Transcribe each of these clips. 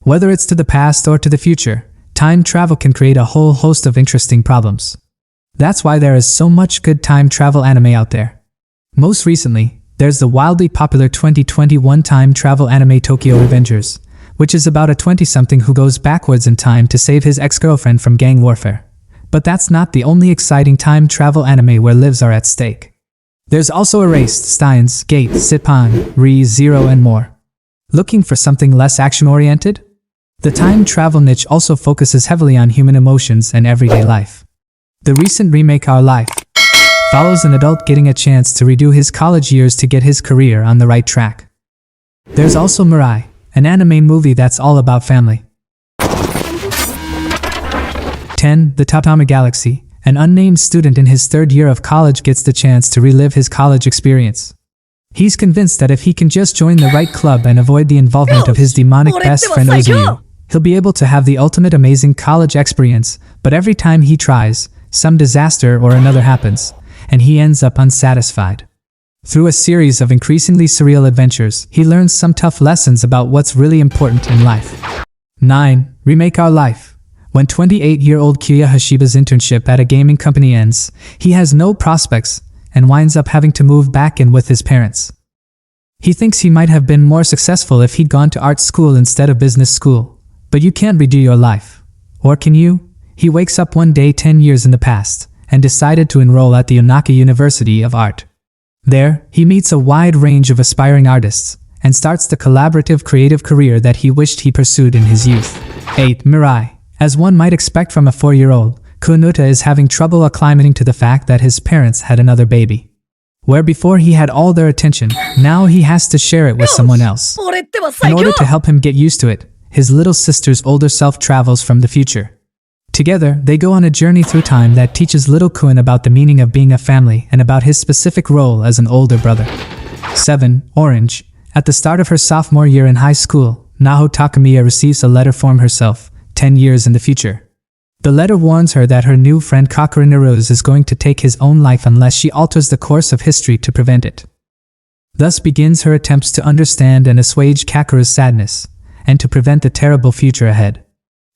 Whether it's to the past or to the future, time travel can create a whole host of interesting problems. That's why there is so much good time travel anime out there. Most recently, there's the wildly popular 2021 time travel anime Tokyo Revengers, which is about a 20-something who goes backwards in time to save his ex-girlfriend from gang warfare. But that's not the only exciting time travel anime where lives are at stake. There's also Erased, Steins Gate, Sitpan, ReZero, and more. Looking for something less action-oriented? The time travel niche also focuses heavily on human emotions and everyday life. The recent Remake Our Life follows an adult getting a chance to redo his college years to get his career on the right track. There's also Mirai, an anime movie that's all about family. 10. The Tatama Galaxy. An unnamed student in his third year of college gets the chance to relive his college experience. He's convinced that if he can just join the right club and avoid the involvement of his demonic best friend Ozuyu, he'll be able to have the ultimate amazing college experience, but every time he tries, some disaster or another happens, and he ends up unsatisfied. Through a series of increasingly surreal adventures, he learns some tough lessons about what's really important in life. 9. Remake Our Life. When 28-year-old Kiya Hashiba's internship at a gaming company ends, he has no prospects and winds up having to move back in with his parents. He thinks he might have been more successful if he'd gone to art school instead of business school. But you can't redo your life. Or can you? He wakes up one day 10 years in the past and decided to enroll at the Onaka University of Art. There, he meets a wide range of aspiring artists and starts the collaborative creative career that he wished he pursued in his youth. 8. Mirai. As one might expect from a 4-year-old, Kunuta is having trouble acclimating to the fact that his parents had another baby. Where before he had all their attention, now he has to share it with someone else. In order to help him get used to it, his little sister's older self travels from the future. Together, they go on a journey through time that teaches little Kun about the meaning of being a family and about his specific role as an older brother. 7. Orange. At the start of her sophomore year in high school, Naho Takamiya receives a letter from herself, 10 years in the future. The letter warns her that her new friend Kakura Neruz is going to take his own life unless she alters the course of history to prevent it. Thus begins her attempts to understand and assuage Kakura's sadness, and to prevent the terrible future ahead.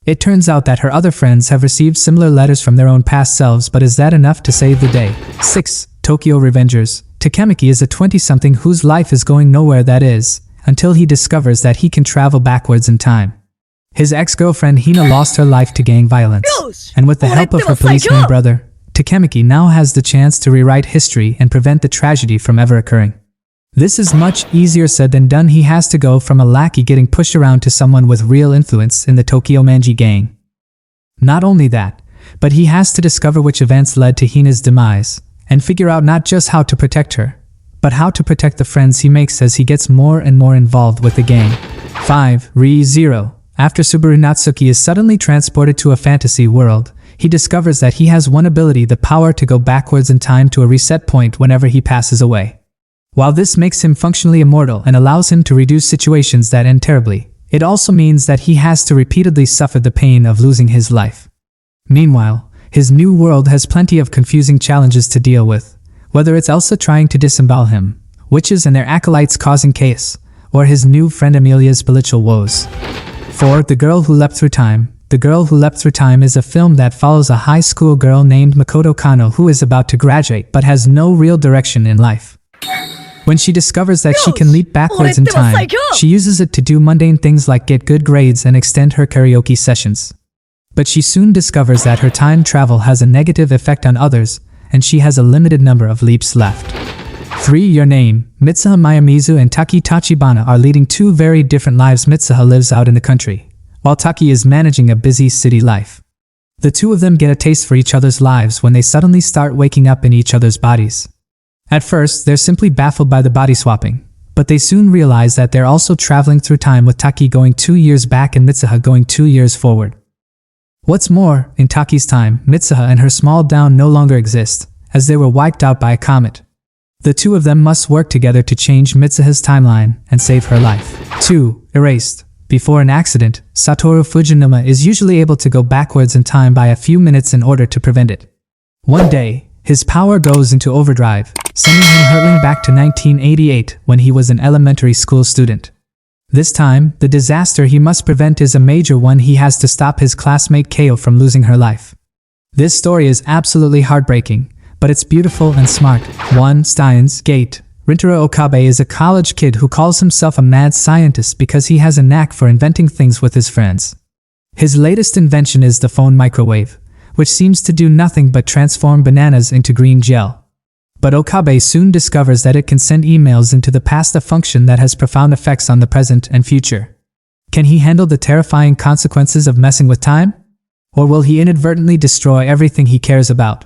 It turns out that her other friends have received similar letters from their own past selves, but is that enough to save the day? 6. Tokyo Revengers. Takemiki is a 20-something whose life is going nowhere, that is, until he discovers that he can travel backwards in time. His ex-girlfriend Hina lost her life to gang violence, and with the help of her policeman brother, Takemiki now has the chance to rewrite history and prevent the tragedy from ever occurring. This is much easier said than done. He has to go from a lackey getting pushed around to someone with real influence in the Tokyo Manji gang. Not only that, but he has to discover which events led to Hina's demise, and figure out not just how to protect her, but how to protect the friends he makes as he gets more and more involved with the gang. 5. ReZero. After Subaru Natsuki is suddenly transported to a fantasy world, he discovers that he has one ability, the power to go backwards in time to a reset point whenever he passes away. While this makes him functionally immortal and allows him to reduce situations that end terribly, it also means that he has to repeatedly suffer the pain of losing his life. Meanwhile, his new world has plenty of confusing challenges to deal with, whether it's Elsa trying to disembowel him, witches and their acolytes causing chaos, or his new friend Amelia's spiritual woes. 4. The Girl Who Leapt Through Time. The Girl Who Leapt Through Time is a film that follows a high school girl named Makoto Kano who is about to graduate but has no real direction in life. When she discovers that she can leap backwards in time, she uses it to do mundane things like get good grades and extend her karaoke sessions. But she soon discovers that her time travel has a negative effect on others, and she has a limited number of leaps left. 3. Your Name. Mitsuha Mayamizu and Taki Tachibana are leading two very different lives. Mitsuha lives out in the country, while Taki is managing a busy city life. The two of them get a taste for each other's lives when they suddenly start waking up in each other's bodies. At first, they're simply baffled by the body swapping, but they soon realize that they're also traveling through time, with Taki going 2 years back and Mitsuha going 2 years forward. What's more, in Taki's time, Mitsuha and her small town no longer exist, as they were wiped out by a comet. The two of them must work together to change Mitsuha's timeline and save her life. 2. Erased. Before an accident, Satoru Fujinuma is usually able to go backwards in time by a few minutes in order to prevent it. One day, his power goes into overdrive, sending him hurtling back to 1988 when he was an elementary school student. This time, the disaster he must prevent is a major one. He has to stop his classmate Keo from losing her life. This story is absolutely heartbreaking, but it's beautiful and smart. 1. Steins Gate. Rintaro Okabe is a college kid who calls himself a mad scientist because he has a knack for inventing things with his friends. His latest invention is the phone microwave, which seems to do nothing but transform bananas into green gel. But Okabe soon discovers that it can send emails into the past, a function that has profound effects on the present and future. Can he handle the terrifying consequences of messing with time? Or will he inadvertently destroy everything he cares about?